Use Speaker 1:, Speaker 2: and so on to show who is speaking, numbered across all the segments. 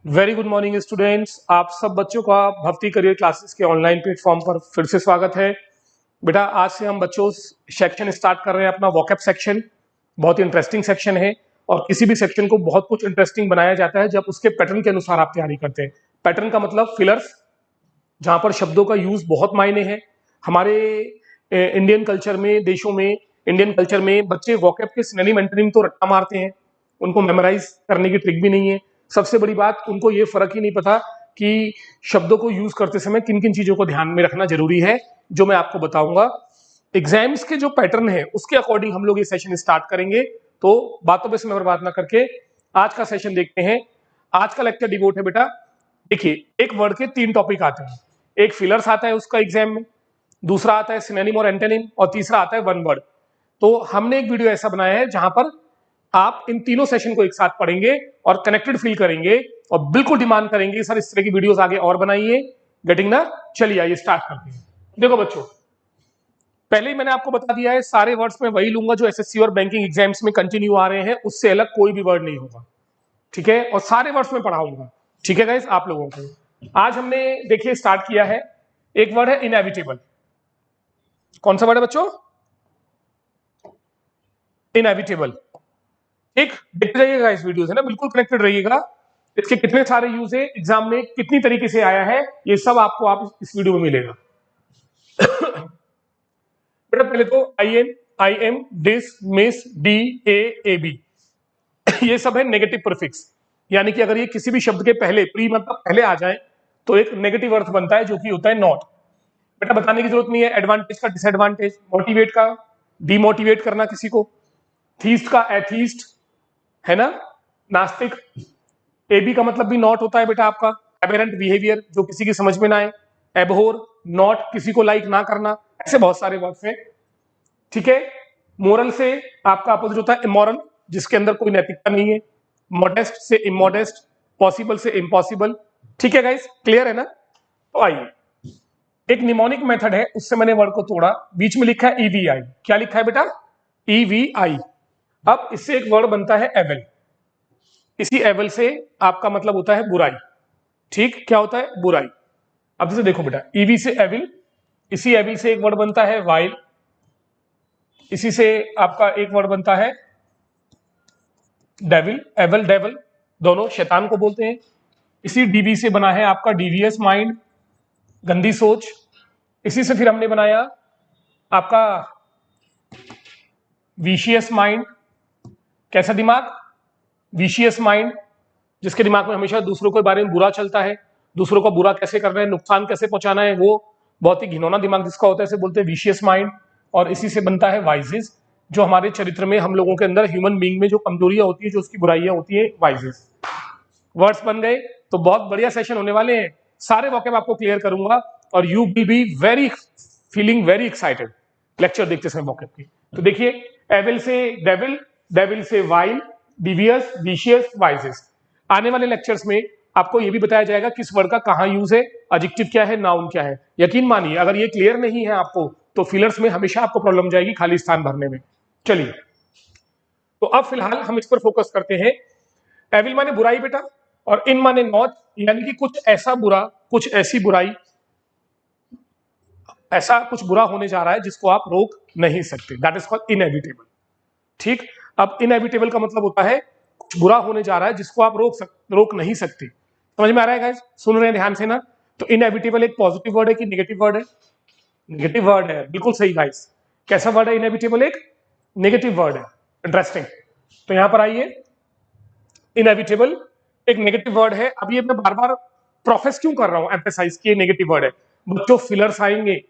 Speaker 1: Very good morning students. आप सब बच्चों का भक्ति करियर क्लासेस के ऑनलाइन प्लेटफॉर्म पर फिर से स्वागत है। बेटा आज से हम बच्चों सेक्शन स्टार्ट कर रहे हैं अपना वोकैब सेक्शन। बहुत ही इंटरेस्टिंग सेक्शन है और किसी भी सेक्शन को बहुत कुछ इंटरेस्टिंग बनाया जाता है जब उसके पैटर्न के अनुसार आप तैयारी करते हैं। पैटर्न का मतलब फिलर्स, जहां पर शब्दों का यूज बहुत मायने है। हमारे इंडियन कल्चर में, देशों में, इंडियन कल्चर में बच्चे वोकैब के सिनोनिम एंटोनिम तो रट्टा मारते हैं, उनको मेमोराइज करने की ट्रिक भी नहीं है। सबसे बड़ी बात, उनको ये फर्क ही नहीं पता कि शब्दों को यूज करते समय किन किन चीजों को ध्यान में रखना जरूरी है, जो मैं आपको बताऊंगा। एग्जाम्स के जो पैटर्न है उसके अकॉर्डिंग हम लोग ये सेशन स्टार्ट करेंगे। तो बातों पे समय बर्बाद ना करके आज का सेशन देखते हैं। आज का लेक्चर डिवोट है बेटा, देखिए एक वर्ड के 3 टॉपिक आते हैं। एक फिलर्स आता है उसका एग्जाम में, दूसरा आता है सिनोनिम और एंटोनिम, और तीसरा आता है वन वर्ड। तो हमने एक वीडियो ऐसा बनाया है जहां पर आप इन तीनों सेशन को एक साथ पढ़ेंगे और कनेक्टेड फील करेंगे और बिल्कुल डिमांड करेंगे सर इस तरह की वीडियोस आगे और बनाइए। गेटिंग ना? चलिए आइए स्टार्ट करते हैं। देखो बच्चों, पहले ही मैंने आपको बता दिया है, सारे वर्ड्स में वही लूंगा जो एसएससी और बैंकिंग एग्जाम्स में कंटिन्यू आ रहे हैं, उससे अलग कोई भी वर्ड नहीं होगा, ठीक है? और सारे वर्ड्स में पढ़ाऊंगा, ठीक है गाइस? आप लोगों को आज हमने देखिए स्टार्ट किया है, एक वर्ड है इनएविटेबल। कौन सा वर्ड है बच्चों? इनएविटेबल। एक देखते रहिएगा इस वीडियो से ना, बिल्कुल कनेक्टेड रहिएगा। इसके कितने सारे यूज है, एग्जाम में कितनी तरीके से आया है, ये सब आपको आप इस वीडियो में मिलेगा। बेटा पहले तो I M, dis, mis, D, A B, ये सब है नेगेटिव प्रीफिक्स। यानी कि अगर ये किसी भी शब्द के पहले, प्री मतलब पहले आ जाए तो एक नेगेटिव अर्थ बनता है, जो कि होता है नॉट। बेटा बताने की जरूरत नहीं है एडवांटेज का डिसएडवांटेज, मोटिवेट का डिमोटिवेट करना किसी को, थीस्ट का एथीस्ट, है ना, नास्तिक। एबी का मतलब भी नॉट होता है बेटा आपका, एबेरेंट बिहेवियर, जो किसी की समझ में ना आए, एबहोर नॉट, किसी को लाइक ना करना, ऐसे बहुत सारे वर्ड्स हैं, ठीक है? मोरल से आपका अपोजिट होता है इमोरल, जिसके अंदर कोई नैतिकता नहीं है। मॉडेस्ट से इमोडेस्ट, पॉसिबल से इम्पॉसिबल, ठीक है गाइस? क्लियर है ना? तो आइए, एक निमोनिक मेथड है, उससे मैंने वर्ड को तोड़ा, बीच में लिखा है ईवीआई। क्या लिखा है बेटा? ईवीआई। अब इससे एक वर्ड बनता है एविल। इसी एविल से आपका मतलब होता है बुराई, ठीक? क्या होता है? बुराई। अब जैसे देखो बेटा, ईवी से एविल, इसी एविल से एक वर्ड बनता है वाइल, इसी से आपका एक वर्ड बनता है डेविल। एविल डेविल दोनों शैतान को बोलते हैं। इसी डीवी से बना है आपका डीवियस माइंड, गंदी सोच। इसी से फिर हमने बनाया आपका विशियस माइंड। कैसा दिमाग? विशियस माइंड, जिसके दिमाग में हमेशा दूसरों के बारे में बुरा चलता है, दूसरों को बुरा कैसे करना है, नुकसान कैसे पहुंचाना है, वो बहुत ही घिनौना दिमाग जिसका होता है, इसे बोलते हैं विशियस माइंड। और इसी से बनता है वाइजेस, जो हमारे चरित्र में, हम लोगों के अंदर, ह्यूमन बीइंग में जो कमजोरियां होती है, जो उसकी बुराइयां होती है, वाइजेस। वर्ड्स बन गए। तो बहुत बढ़िया सेशन होने वाले हैं, सारे वोकैब आपको क्लियर करूंगा और you will be very feeling very excited lecture देखते समय वोकैब की। तो देखिए, एविल से डेविल, डेविल से वाइल, डिवियस, विशियस, वाइजेस। आने वाले लेक्चर्स में आपको यह भी बताया जाएगा किस वर्ड का कहां यूज है, एडजेक्टिव क्या है, नाउन क्या है। यकीन मानिए अगर ये क्लियर नहीं है आपको तो फिलर्स में हमेशा आपको प्रॉब्लम जाएगी खाली स्थान भरने में। चलिए, तो अब फिलहाल हम इस पर फोकस करते हैं। एविल माने बुराई बेटा, और इन माने नॉट, यानी कि कुछ ऐसा बुरा, कुछ ऐसी बुराई, ऐसा कुछ बुरा होने जा रहा है जिसको आप रोक नहीं सकते, दैट इज कॉल्ड इनएविटेबल, ठीक? अब इनएविटेबल का मतलब होता है कुछ बुरा होने जा रहा है जिसको आप रोक नहीं सकते। समझ में आ रहा है गाइस? सुन रहे हैं ध्यान से ना? तो इनएविटेबल एक पॉजिटिव वर्ड है कि नेगेटिव वर्ड है? नेगेटिव वर्ड है, बिल्कुल सही गाइस। कैसा वर्ड है इनएविटेबल? एक नेगेटिव वर्ड है। इंटरेस्टिंग। तो यहां पर आइए, इनएविटेबल एक नेगेटिव वर्ड है। अब ये मैं बार बार प्रोफेस क्यों कर रहा हूं, एम्फेसाइज कि ये नेगेटिव वर्ड है? बच्चों फिलर्स आएंगे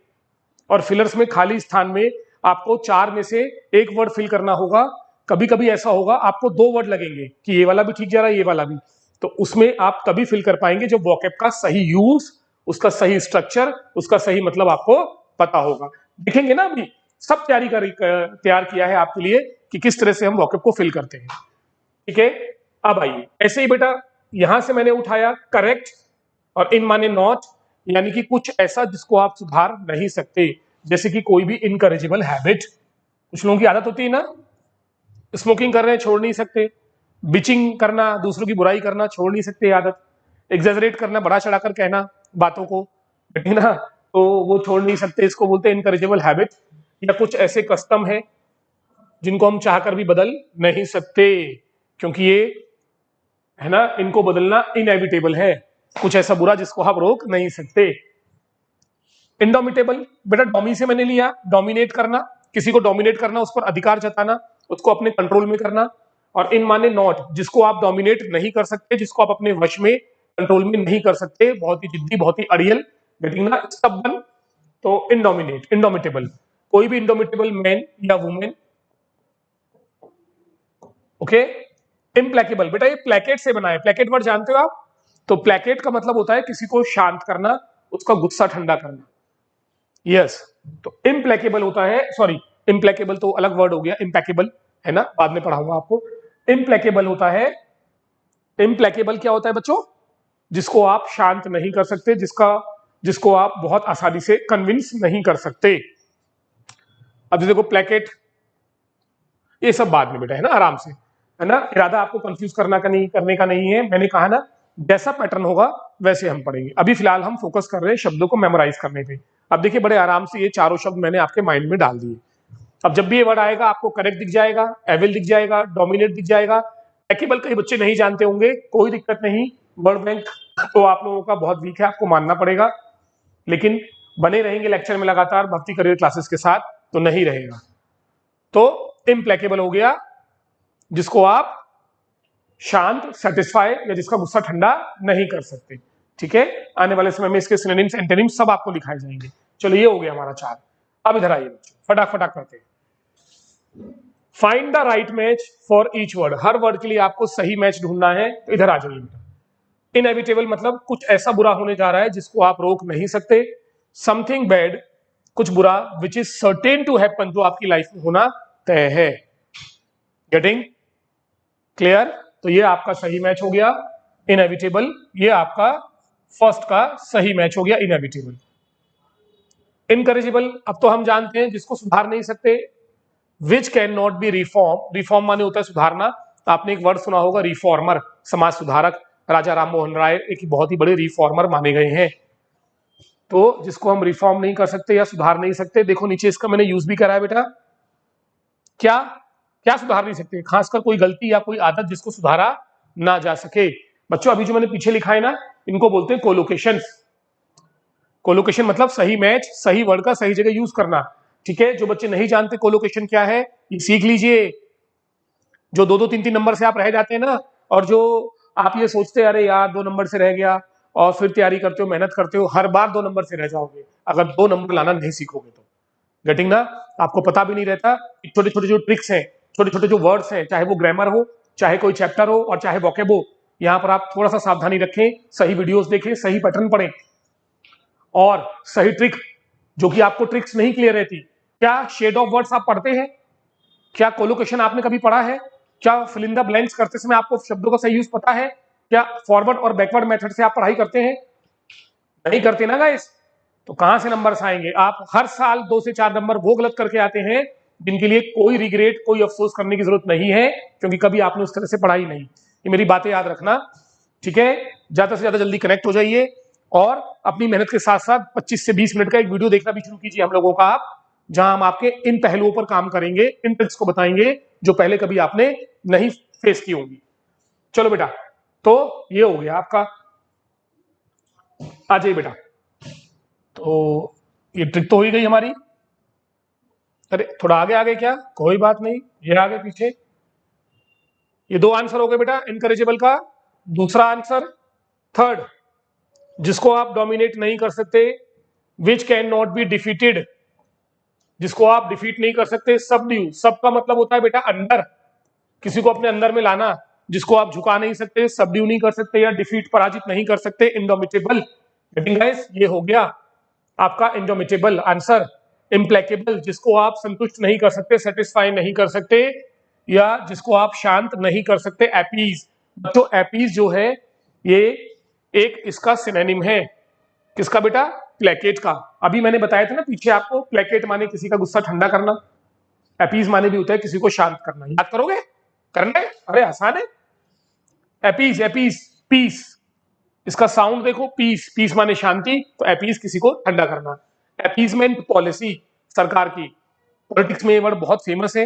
Speaker 1: और फिलर्स में खाली स्थान में आपको 4 में से एक वर्ड फिल करना होगा। कभी कभी ऐसा होगा आपको 2 वर्ड लगेंगे कि ये वाला भी ठीक जा रहा है, ये वाला भी, तो उसमें आप तभी फिल कर पाएंगे जब वोकैब का सही यूज, उसका सही स्ट्रक्चर, उसका सही मतलब आपको पता होगा। देखेंगे ना, अभी सब तैयार किया है आपके लिए कि किस तरह से हम वोकैब को फिल करते हैं, ठीक है? अब आइए, ऐसे ही बेटा यहां से मैंने उठाया करेक्ट, और इन माने नॉट, यानी कि कुछ ऐसा जिसको आप सुधार नहीं सकते, जैसे कि कोई भी इनकरेजिबल हैबिट। कुछ लोगों की आदत होती है ना, स्मोकिंग कर रहे हैं छोड़ नहीं सकते, बिचिंग करना, दूसरों की बुराई करना छोड़ नहीं सकते आदत, एग्जैजरेट करना, बड़ा चढ़ाकर कहना बातों को, है ना, तो वो छोड़ नहीं सकते, इसको बोलते हैं इनकरेजेबल हैबिट। या कुछ ऐसे कस्टम है जिनको हम चाहकर भी बदल नहीं सकते, क्योंकि ये, है ना, इनको बदलना इनएविटेबल है। कुछ ऐसा बुरा जिसको आप रोक नहीं सकते। इंडोमिटेबल, बेटा डोमी से मैंने लिया, डोमिनेट करना, किसी को डोमिनेट करना, उस पर अधिकार जताना, उसको अपने कंट्रोल में करना। और इन माने नॉट, जिसको आप डोमिनेट नहीं कर सकते, जिसको आप अपने वश में, कंट्रोल में नहीं कर सकते, बहुत ही जिद्दी, बहुत ही अड़ियल, गेटिंग ना, स्टबर्न। तो इंडोमिनेट, इंडोमिटेबल, कोई भी इंडोमिटेबल मैन या वुमेन। ओके। इम्प्लेकेबल, बेटा ये प्लेकेट से बना है, प्लेकेट वर्ड जानते हो आप? तो प्लेकेट का मतलब होता है किसी को शांत करना, उसका गुस्सा ठंडा करना। यस, तो इम्प्लेकेबल होता है, सॉरी, इम्प्लेकेबल तो अलग वर्ड हो गया, इम्पेकेबल, है ना, बाद में पढ़ाऊंगा आपको। इम्प्लेकेबल होता है, इम्प्लेकेबल क्या होता है बच्चों? जिसको आप शांत नहीं कर सकते, जिसको आप बहुत आसानी से कन्विंस नहीं कर सकते। अब देखो प्लेकेट, ये सब बाद में बेटा, है ना, आराम से, है ना, इरादा आपको कंफ्यूज करने का नहीं है। मैंने कहा ना, जैसा पैटर्न होगा वैसे हम पढ़ेंगे। अभी फिलहाल हम फोकस कर रहे हैं शब्दों को मेमोराइज करने पे। अब देखिए बड़े आराम से ये चारों शब्द मैंने आपके माइंड में डाल दिए। अब जब भी ये वर्ड आएगा आपको करेक्ट दिख जाएगा, एविल दिख जाएगा, डोमिनेट दिख जाएगा। एक्टिबल कई बच्चे नहीं जानते होंगे, कोई दिक्कत नहीं, वर्ड बैंक तो आप लोगों का बहुत वीक है, आपको मानना पड़ेगा, लेकिन बने रहेंगे लेक्चर में लगातार भक्ति करियर क्लासेस के साथ, तो नहीं रहेगा। तो इम्प्लेकेबल हो गया जिसको आप शांत, सेटिस्फाई, या जिसका गुस्सा ठंडा नहीं कर सकते। ठीक है, आने वाले समय में इसके सिनोनिम्स, एंटोनिम्स सब आपको दिखाए जाएंगे। चलो ये हो गया हमारा 4। अब इधर आइए बच्चों, फटाफट करते हैं। Find the right match for each word, her word के लिए आपको सही मैच ढूंढना है। तो इधर आ जाइए बेटा। इनएविटेबल मतलब कुछ ऐसा बुरा होने जा रहा है जिसको आप रोक नहीं सकते। समथिंग बैड, कुछ बुरा, which is certain to happen, जो आपकी लाइफ में होना तय है। Getting clear? तो ये आपका सही मैच हो गया इनएविटेबल, ये आपका फर्स्ट का सही मैच हो गया इनएविटेबल। इनकरेजिबल, अब तो हम जानते हैं जिसको सुधार नहीं सकते। विच can not B reform, reform माने होता है सुधारना। आपने एक वर्ड सुना होगा रिफॉर्मर, समाज सुधारक। राजा राम मोहन राय एक बहुत ही बड़े रिफॉर्मर माने गए हैं। तो जिसको हम रिफॉर्म नहीं कर सकते या सुधार नहीं सकते, देखो नीचे इसका मैंने यूज भी करा है बेटा। क्या क्या सुधार नहीं सकते? खासकर कोई गलती या कोई आदत जिसको सुधारा ना जा सके। बच्चों अभी जो मैंने पीछे लिखा है ना, इनको बोलते हैं कोलोकेशन। कोलोकेशन मतलब सही मैच, सही वर्ड का सही जगह यूज करना। ठीक है, जो बच्चे नहीं जानते कोलोकेशन क्या है, ये सीख लीजिए। जो 2-2 3-3 नंबर से आप रह जाते हैं ना, और जो आप ये सोचते हैं अरे यार 2 नंबर से रह गया, और फिर तैयारी करते हो, मेहनत करते हो, हर बार 2 नंबर से रह जाओगे अगर 2 नंबर लाना नहीं सीखोगे तो। गेटिंग ना? आपको पता भी नहीं रहता छोटे छोटे जो ट्रिक्स हैं, छोटे छोटे जो वर्ड्स हैं, चाहे वो ग्रामर हो, चाहे कोई चैप्टर हो, और चाहे वोकैब हो, यहाँ पर आप थोड़ा सा सावधानी रखें, सही वीडियोस देखें, सही पैटर्न पढ़ें, और सही ट्रिक, जो कि आपको ट्रिक्स नहीं क्लियर रहती। क्या शेड ऑफ वर्ड्स आप पढ़ते हैं? क्या कोलोकेशन आपने कभी पढ़ा है? क्या फिल इन द ब्लैंक्स करते समय आपको शब्दों का सही यूज पता है? क्या फॉरवर्ड और बैकवर्ड मेथड से आप पढ़ाई करते हैं? नहीं करते ना गाइस, तो कहां से नंबर्स आएंगे? आप हर साल 2 से 4 नंबर वो गलत करके आते हैं जिनके लिए कोई रिग्रेट, कोई अफसोस करने की जरूरत नहीं है, क्योंकि कभी आपने उस तरह से पढ़ाई नहीं। ये मेरी बातें याद रखना, ठीक है? ज्यादा से ज्यादा जल्दी कनेक्ट हो जाइए, और अपनी मेहनत के साथ साथ 25 से 20 मिनट का एक वीडियो देखना भी शुरू कीजिए हम लोगों का आप, जहां हम आपके इन पहलुओं पर काम करेंगे, इन ट्रिक्स को बताएंगे जो पहले कभी आपने नहीं फेस की होंगी। चलो बेटा, तो ये हो गया आपका। आ जाइए बेटा, तो ये ट्रिक तो हो ही गई हमारी। अरे थोड़ा आगे आगे, क्या कोई बात नहीं, ये आगे पीछे। ये 2 आंसर हो गए बेटा इनकरेजेबल का। दूसरा आंसर, थर्ड, जिसको आप डोमिनेट नहीं कर सकते, विच कैन नॉट बी डिफीटेड, जिसको आप डिफीट नहीं कर सकते। सबड्यू, सब का मतलब होता है बेटा अंदर, किसी को अपने अंदर में लाना, जिसको आप झुका नहीं सकते, सबड्यू नहीं कर सकते, या डिफीट, पराजित नहीं कर सकते। इंडोमिटेबल। Getting guys? ये हो गया आपका इंडोमिटेबल आंसर। इम्प्लेकेबल, जिसको आप संतुष्ट नहीं कर सकते, सेटिस्फाई नहीं कर सकते, या जिसको आप शांत नहीं कर सकते। एपीज, बच्चों एपीज जो है ये एक इसका सिनोनिम है, किसका बेटा? प्लेकेट का। अभी मैंने बताया था ना पीछे आपको, प्लेकेट माने किसी का गुस्सा ठंडा करना, एपीज माने भी होता है किसी को शांत करना। याद करोगे? करना है? अरे आसान है। एपीज, एपीज, पीस, इसका साउंड देखो, पीस, पीस माने शांति, तो अपीस किसी को ठंडा करना। अपीसमेंट पॉलिसी सरकार की, पॉलिटिक्स में ये वर्ड बहुत फेमस है,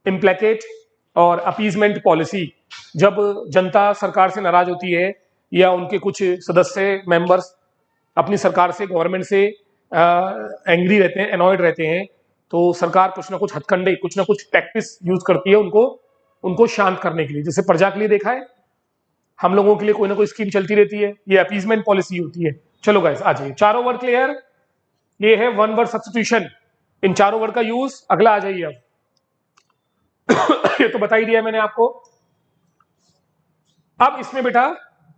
Speaker 1: इम्प्लेकेट और अपीजमेंट पॉलिसी। जब जनता सरकार से नाराज होती है या उनके कुछ सदस्य मेंबर्स अपनी सरकार से, गवर्नमेंट से एंग्री रहते हैं, एनॉयड रहते हैं, तो सरकार कुछ ना कुछ हथकंडे, कुछ ना कुछ टैक्टिक्स यूज करती है उनको शांत करने के लिए। जैसे प्रजा के लिए देखा है, हम लोगों के लिए कोई ना कोई स्कीम चलती रहती है, ये अपीजमेंट पॉलिसी होती है। चलो गाइस आ जाइए, चारों वर्ड क्लियर। ये है वन वर्ड सब्स्टिट्यूशन, इन चारों वर्ड का यूज। अगला आ जाइए अब। ये तो बता ही दिया मैंने आपको। अब इसमें बेटा,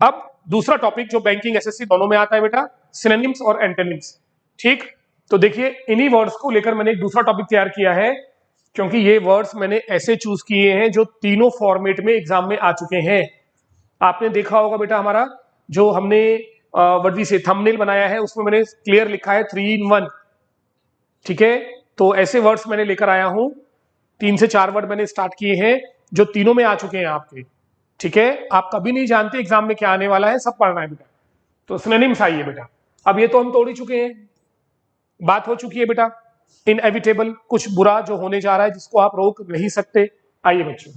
Speaker 1: अब दूसरा टॉपिक जो बैंकिंग एसएससी दोनों में आता है बेटा, सिनोनिम्स और एंटोनिम्स। ठीक, तो देखिए इन्हीं वर्ड्स को लेकर मैंने एक दूसरा टॉपिक तैयार किया है, क्योंकि ये वर्ड्स मैंने ऐसे चूज किए हैं जो तीनों फॉर्मेट में एग्जाम में आ चुके हैं। आपने देखा होगा बेटा, हमारा जो हमने वर्डी से थंबनेल बनाया है उसमें मैंने क्लियर लिखा है 3 in 1। ठीक है, तो ऐसे वर्ड्स मैंने लेकर आया हूं, 3 से 4 वर्ड मैंने स्टार्ट किए हैं जो तीनों में आ चुके हैं आपके। ठीक है, आप कभी नहीं जानते एग्जाम में क्या आने वाला है, सब पढ़ना है बेटा। तो सिनोनिम्स आइए बेटा। अब ये तो हम तोड़ ही चुके हैं, बात हो चुकी है बेटा। इनएविटेबल, कुछ बुरा जो होने जा रहा है जिसको आप रोक नहीं सकते। आइए बच्चों,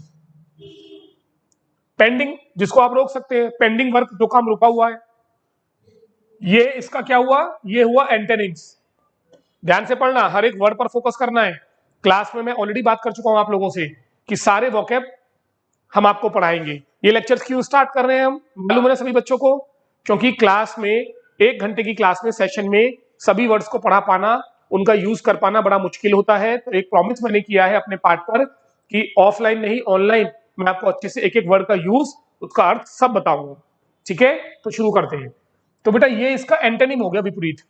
Speaker 1: पेंडिंग, जिसको आप रोक सकते हैं, पेंडिंग वर्क, जो काम रुका हुआ है, ये इसका क्या हुआ, ये हुआ एंटोनिम्स। ध्यान से पढ़ना, हर एक वर्ड पर फोकस करना है। क्लास में मैं ऑलरेडी बात कर चुका हूं आप लोगों से कि सारे वोकैब हम आपको पढ़ाएंगे। ये लेक्चर्स क्यों स्टार्ट कर रहे हैं हम, मालूम है ना सभी बच्चों को? क्योंकि क्लास में, 1 घंटे की क्लास में, सेशन में सभी वर्ड्स को पढ़ा पाना, उनका यूज कर पाना बड़ा मुश्किल होता है। तो एक प्रॉमिस मैंने किया है अपने पार्ट पर कि ऑफलाइन नहीं ऑनलाइन मैं आपको अच्छे से एक एक वर्ड का यूज, उसका अर्थ सब बताऊंगा। ठीक है, तो शुरू करते हैं। तो बेटा ये इसका एंटोनिम हो गया, विपरीत।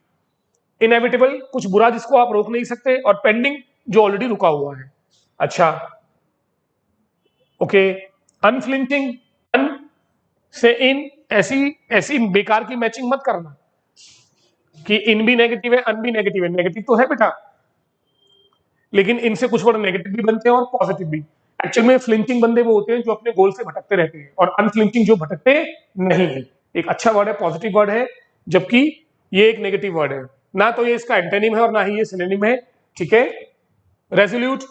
Speaker 1: इनएविटेबल, कुछ बुरा जिसको आप रोक नहीं सकते, और पेंडिंग, जो ऑलरेडी रुका हुआ है। अच्छा, ओके। अनफ्लिंचिंग, अन से इन, ऐसी ऐसी बेकार की मैचिंग मत करना कि इन भी नेगेटिव है, अन भी नेगेटिव है। नेगेटिव तो है बेटा, लेकिन इनसे कुछ वर्ड नेगेटिव भी बनते हैं और पॉजिटिव भी। एक्चुअल में फ्लिंचिंग बंदे वो होते हैं जो अपने गोल से भटकते रहते हैं, और अनफ्लिंचिंग जो भटकते नहीं है। एक अच्छा वर्ड है, पॉजिटिव वर्ड है, जबकि ये एक नेगेटिव वर्ड है। ना तो ये इसका एंटोनिम है और ना ही ये सिनोनिम है। ठीक है। रेजोल्यूट,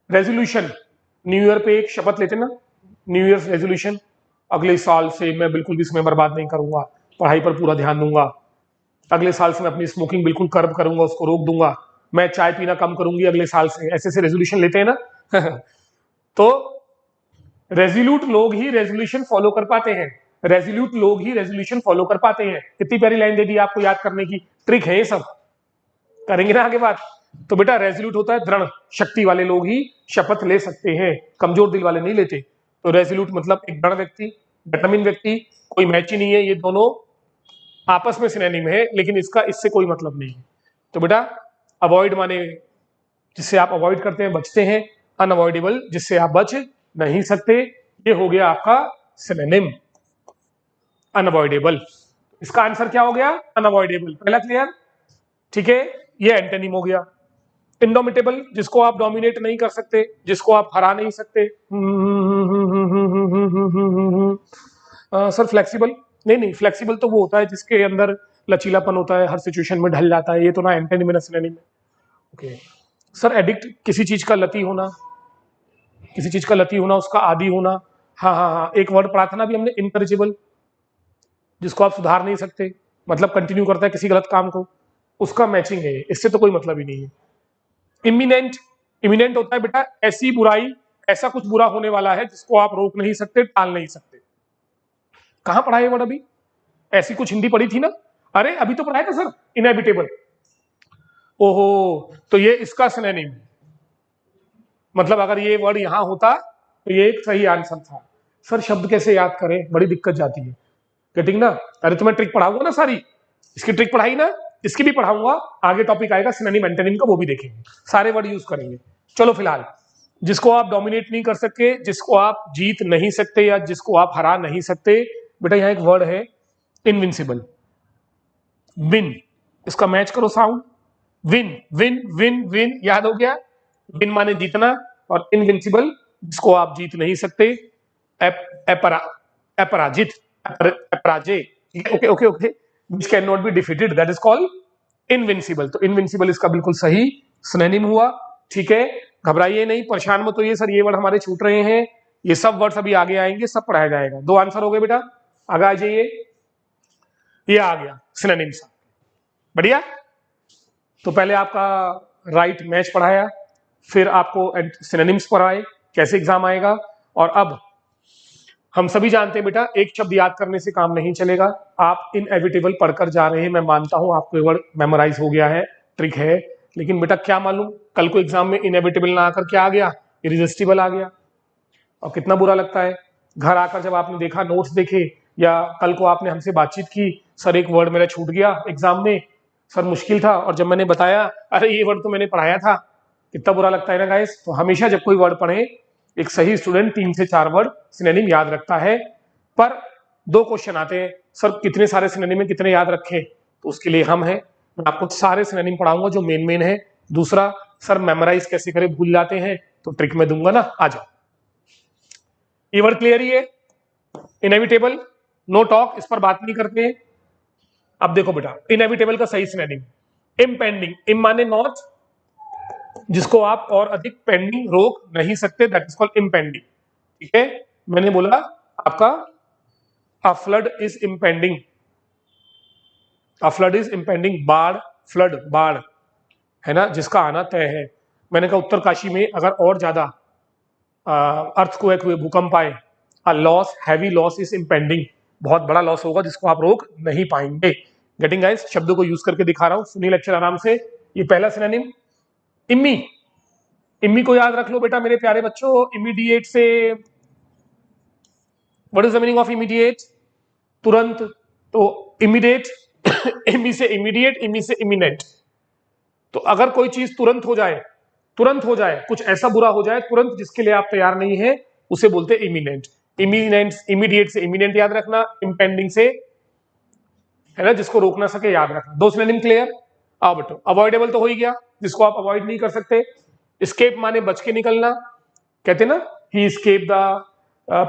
Speaker 1: रेजोल्यूशन, न्यू ईयर पे एक शपथ लेते ना, न्यू ईयर रेजोल्यूशन, अगले साल से मैं बिल्कुल भी समय बर्बाद नहीं करूंगा, पढ़ाई पर पूरा ध्यान दूंगा, अगले साल से मैं अपनी स्मोकिंग बिल्कुल कर्ब करूंगा, उसको रोक दूंगा, मैं चाय पीना कम करूंगी अगले साल से, ऐसे ऐसे रेजोल्यूशन लेते हैं ना। तो रेजोल्यूट लोग ही रेजोल्यूशन फॉलो कर पाते हैं, रेजोल्यूट लोग ही रेजोल्यूशन फॉलो कर पाते हैं। कितनी प्यारी लाइन दे दी आपको याद करने की, ट्रिक है ये सब, करेंगे ना आगे बात। तो बेटा रेजोल्यूट होता है दृढ़ शक्ति वाले लोग ही शपथ ले सकते हैं, कमजोर दिल वाले नहीं लेते। तो रेजोल्यूट मतलब एक दृढ़ व्यक्ति, डिटरमिन व्यक्ति, कोई मैच ही नहीं है, ये दोनों आपस में सिनोनिम है, लेकिन इसका इससे कोई मतलब नहीं है। तो बेटा अवॉइड माने जिससे आप अवॉइड करते हैं, बचते हैं, अनअवॉइडेबल जिससे आप बच नहीं सकते, ये हो गया आपका सिनोनिम, अनअवॉइडेबल। इसका आंसर क्या हो गया, अनअवॉइडेबल। पहला क्लियर? ठीक है, ये एंटोनिम हो गया। इंडोमिटेबल, जिसको आप डोमिनेट नहीं कर सकते, जिसको आप हरा नहीं सकते। सर फ्लेक्सिबल, नहीं नहीं, फ्लेक्सिबल तो वो होता है जिसके अंदर लचीलापन होता है, हर सिचुएशन में ढल जाता है, ये तो ना एंटोनिम है ना सिनोनिम है। ओके सर, एडिक्ट, किसी चीज का लती होना, किसी चीज का लती होना, उसका आदी होना। हाँ हाँ हाँ, एक वर्ड पढ़ा था ना अभी हमने, इनकरेजिबल, जिसको आप सुधार नहीं सकते, मतलब कंटिन्यू करता है किसी गलत काम को, उसका मैचिंग है, इससे तो कोई मतलब ही नहीं है। इमिनेंट, इमिनेंट होता है बेटा ऐसी बुराई, ऐसा कुछ बुरा होने वाला है जिसको आप रोक नहीं सकते, टाल नहीं सकते। कहां पढ़ा ये वर्ड अभी, ऐसी कुछ हिंदी पढ़ी थी ना, अरे अभी तो पढ़ाया था सर, इनएविटेबल। ओहो, तो ये इसका सिनोनिम है, मतलब अगर ये वर्ड यहां होता तो ये एक सही आंसर था। सर शब्द कैसे याद करें, बड़ी दिक्कत जाती है, गेटिंग ना? अरे तुम्हें ट्रिक पढ़ाऊंगा ना सारी, इसकी ट्रिक पढ़ाई ना, इसकी भी पढ़ाऊंगा, आगे टॉपिक आएगा सिनोनिम एंटोनिम का, वो भी देखेंगे, सारे वर्ड यूज करेंगे। चलो फिलहाल, जिसको आप डोमिनेट नहीं कर सकते, जिसको आप जीत नहीं सकते, या जिसको आप हरा नहीं सकते, बेटा यहाँ एक वर्ड है इनविंसिबल, विन, इसका मैच करो sound, win win win win, याद हो गया? विन माने जीतना, और इनविंसिबल जिसको आप जीत नहीं सकते, अपराजित, अपराजय, okay okay okay, which can not be defeated that is called invincible. तो इनविंसिबल इसका बिल्कुल सही सिनोनिम हुआ। ठीक है, घबराइए नहीं, परेशान मत होइए सर ये वर्ड हमारे छूट रहे हैं, ये सब वर्ड्स अभी आगे आएंगे, सब पढ़ाया जाएगा। 2 आंसर हो गए बेटा, आगे आ जाइए। ये आ गया सिनोनिम्स, बढ़िया। तो पहले आपका राइट मैच पढ़ाया, फिर आपको सिनोनिम्स पढ़ाए कैसे एग्जाम आएगा। और अब हम सभी जानते हैं बेटा एक शब्द याद करने से काम नहीं चलेगा। आप इनएविटेबल पढ़कर जा रहे हैं, मैं मानता हूं आपको ये वर्ड मेमोराइज हो गया है, ट्रिक है, लेकिन बेटा क्या मालूम कल को एग्जाम में इनएविटेबल ना आकर क्या आ गया, इरिजिस्टिबल आ गया, और कितना बुरा लगता है। घर आकर जब आपने देखा, नोट्स देखे, या कल को आपने हमसे बातचीत की, सर एक वर्ड मेरा छूट गया एग्जाम में, सर मुश्किल था, और जब मैंने बताया अरे ये वर्ड तो मैंने पढ़ाया था, कितना बुरा लगता है ना गाइस। तो हमेशा जब कोई वर्ड पढ़े, एक सही स्टूडेंट 3 से 4 वर्ड सिनोनिम याद रखता है। पर 2 क्वेश्चन आते हैं, सर कितने सारे सिनोनिम में कितने याद रखें, तो उसके लिए हम हैं, मैं आपको सारे सिनोनिम पढ़ाऊंगा जो मेन है। दूसरा, सर मेमोराइज कैसे करें, भूल जाते हैं, तो ट्रिक में दूंगा ना, आ जाओ। ये वर्ड क्लियर ही है, इनएविटेबल, नो टॉक, इस पर बात नहीं करते हैं। अब देखो बेटा इनएविटेबल का सही सिनोनिम इम्पेंडिंग। इम माने नॉट, जिसको आप और अधिक पेंडिंग रोक नहीं सकते, दैट इज कॉल्ड इम्पेंडिंग। ठीक है, मैंने बोला आपका अ flood is impending, a flood is impending, बाढ़, फ्लड बाढ़ है ना, जिसका आना तय है। मैंने कहा उत्तरकाशी में अगर और ज्यादा अर्थक्वेक हुए, भूकंप आए, a loss, heavy loss is impending, बहुत बड़ा लॉस होगा जिसको आप रोक नहीं पाएंगे। गेटिंग गाइस, शब्दों को यूज करके दिखा रहा हूं, सुनिए लेक्चर आराम से। ये पहला सिनोनिम इम्मी, इम्मी को याद रख लो बेटा मेरे प्यारे बच्चों। इमीडिएट से, what is the meaning of immediate, तुरंत, तो इमीडिएट इमी से इमीडिएट, इमी से इमिनेंट। तो अगर कोई चीज तुरंत हो जाए, तुरंत हो जाए, कुछ ऐसा बुरा हो जाए तुरंत जिसके लिए आप तैयार नहीं है, उसे बोलते हैं इमिनेंट। इमिनेंट, इमीडिएट से इमिनेंट याद रखना, इम्पेंडिंग से है ना जिसको रोक ना सके याद रखना। 2 सिनोनिम क्लियर। आओ बेटो, अवॉइडेबल तो हो ही गया, जिसको आप अवॉइड नहीं कर सकते। स्केप माने बच के निकलना, कहते ना ही स्केप द